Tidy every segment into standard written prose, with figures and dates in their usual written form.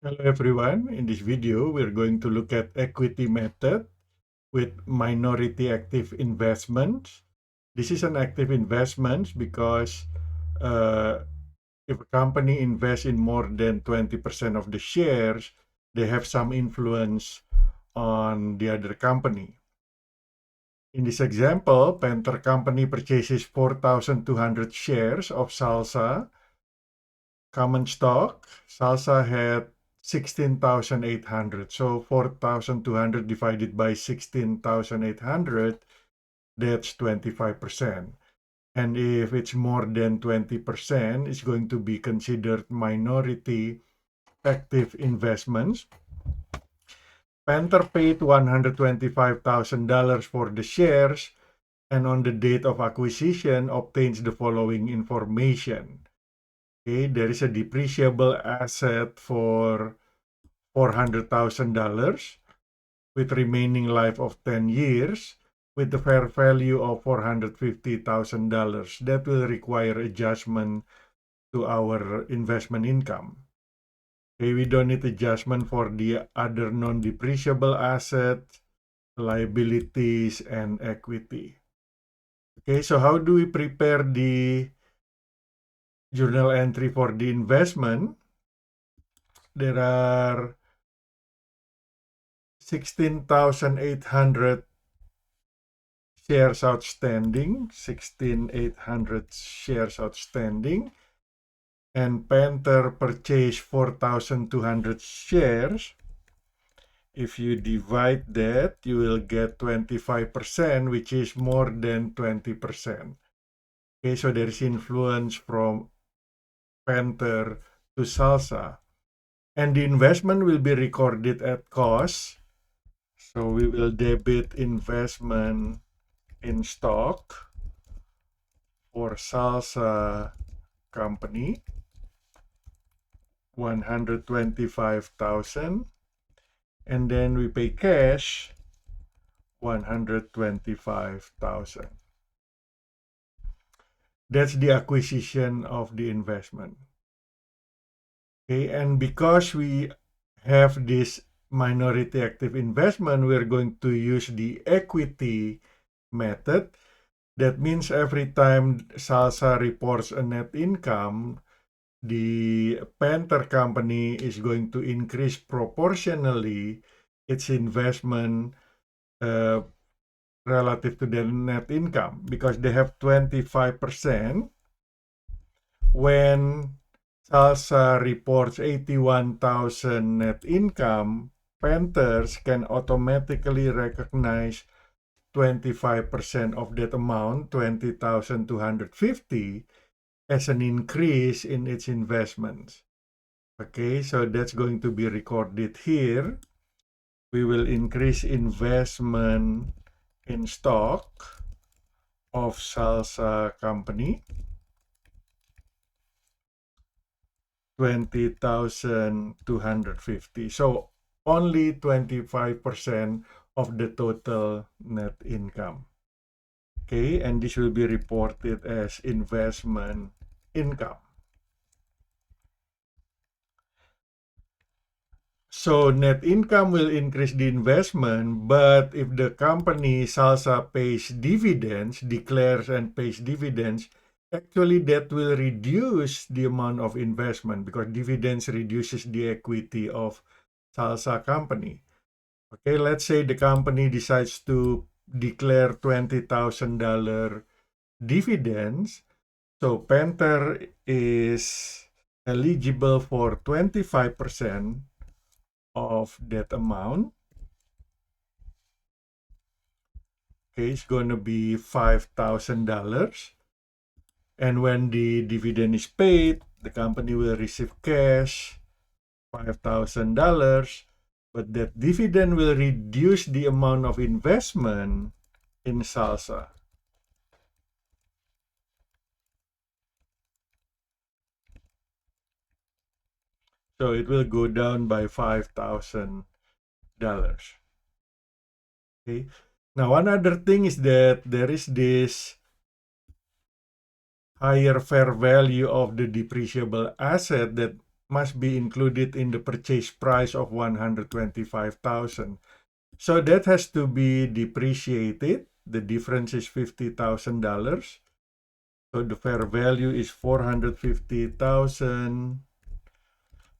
Hello everyone, in this video we're going to look at equity method with minority active investments. This is an active investment because uh, if a company invests in more than 20% of the shares, they have some influence on the other company. In this example, Panther Company purchases 4,200 shares of Salsa common stock. Salsa had 16,800. So 4,200 divided by 16,800, that's 25%. And if it's more than 20%, it's going to be considered minority active investments. Panther paid $125,000 for the shares and on the date of acquisition obtains the following information. Okay, there is a depreciable asset for $400,000 with remaining life of 10 years with the fair value of $450,000. That will require adjustment to our investment income. Okay, we don't need adjustment for the other non-depreciable assets, liabilities, and equity. Okay, so how do we prepare the journal entry for the investment? There are 16,800 shares outstanding, 16,800 shares outstanding, and Panther purchased 4,200 shares. If you divide that, you will get 25%, which is more than 20%. Okay, so there is influence from Panther to Salsa. And the investment will be recorded at cost. So we will debit investment in stock for Salsa company, 125,000, and then we pay cash 125,000. That's the acquisition of the investment. Okay, and because we have this minority active investment, we're going to use the equity method. That means every time Salsa reports a net income, the Panther company is going to increase proportionally its investment relative to their net income because they have 25%. When Salsa reports 81,000 net income, Panthers can automatically recognize 25% of that amount, 20,250, as an increase in its investments. Okay, so that's going to be recorded here. We will increase investment in stock of Salsa company, 20,250. So only 25% of the total net income. Okay, and this will be reported as investment income. So net income will increase the investment, but if the company Salsa pays dividends, declares and pays dividends, actually that will reduce the amount of investment because dividends reduces the equity of Salsa company. Okay, let's say the company decides to declare $20,000 dividends. So Panther is eligible for 25% of that amount. Okay, it's going to be $5,000. And when the dividend is paid, the company will receive cash, $5,000. But that dividend will reduce the amount of investment in Salsa. So it will go down by $5,000. Okay. Now, one other thing is that there is this higher fair value of the depreciable asset that must be included in the purchase price of 125,000. So that has to be depreciated. The difference is $50,000. So the fair value is 450,000.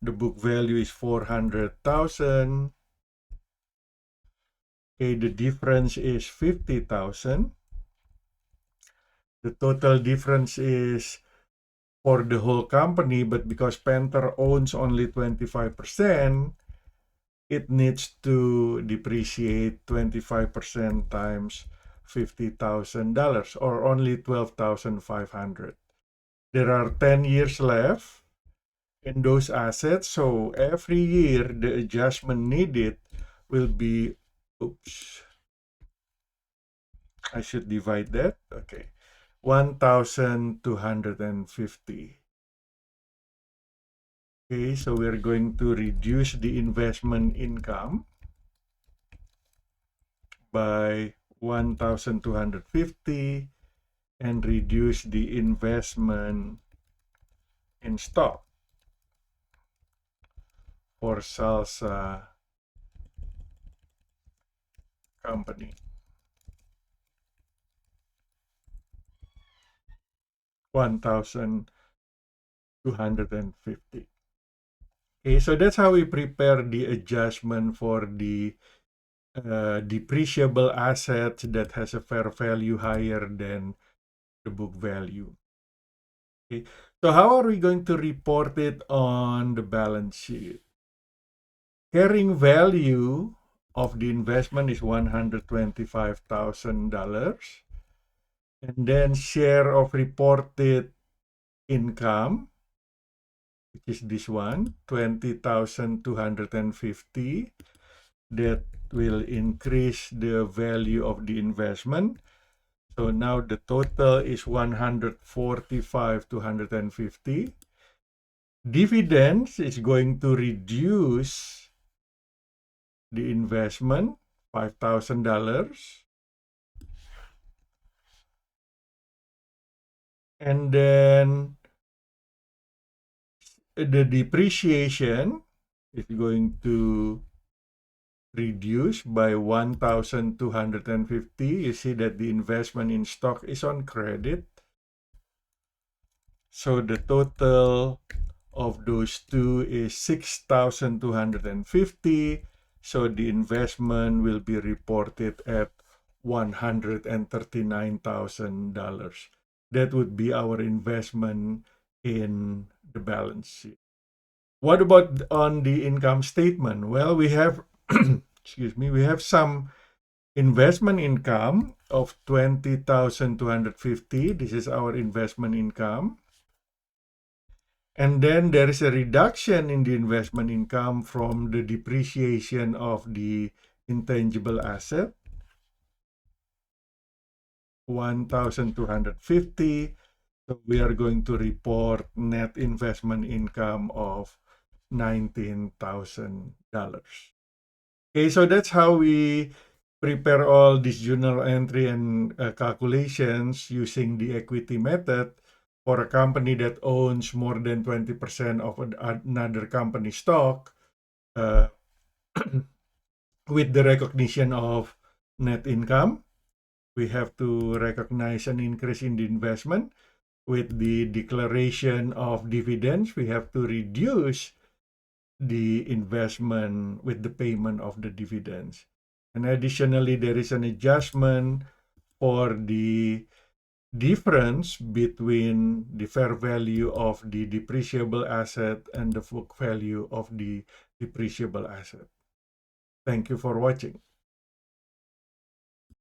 The book value is 400,000. Okay, the difference is 50,000. The total difference is for the whole company, but because Panther owns only 25%, it needs to depreciate 25% times $50,000 or only 12,500. There are 10 years left in those assets, so every year the adjustment needed will be, oops, I should divide that, okay, 1,250. Okay, so we're going to reduce the investment income by 1,250 and reduce the investment in stock for Salsa company. 1,250. Okay, so that's how we prepare the adjustment for the depreciable assets that has a fair value higher than the book value. Okay, so how are we going to report it on the balance sheet? Carrying value of the investment is $125,000, and then share of reported income, which is this one, 20,250. That will increase the value of the investment. So now the total is 145,250. Dividends is going to reduce the investment, $5,000. And then the depreciation is going to reduce by 1,250. You see that the investment in stock is on credit. So the total of those two is 6,250. So the investment will be reported at $139,000. That would be our investment in the balance sheet. What about on the income statement? Well, we have excuse me, we have some investment income of 20,250. This is our investment income. And then there is a reduction in the investment income from the depreciation of the intangible asset, 1,250. So we are going to report net investment income of $19,000. Okay, so that's how we prepare all these journal entry and calculations using the equity method for a company that owns more than 20% of another company stock with the recognition of net income. We have to recognize an increase in the investment. With the declaration of dividends, we have to reduce the investment with the payment of the dividends. And additionally, there is an adjustment for the difference between the fair value of the depreciable asset and the book value of the depreciable asset. Thank you for watching.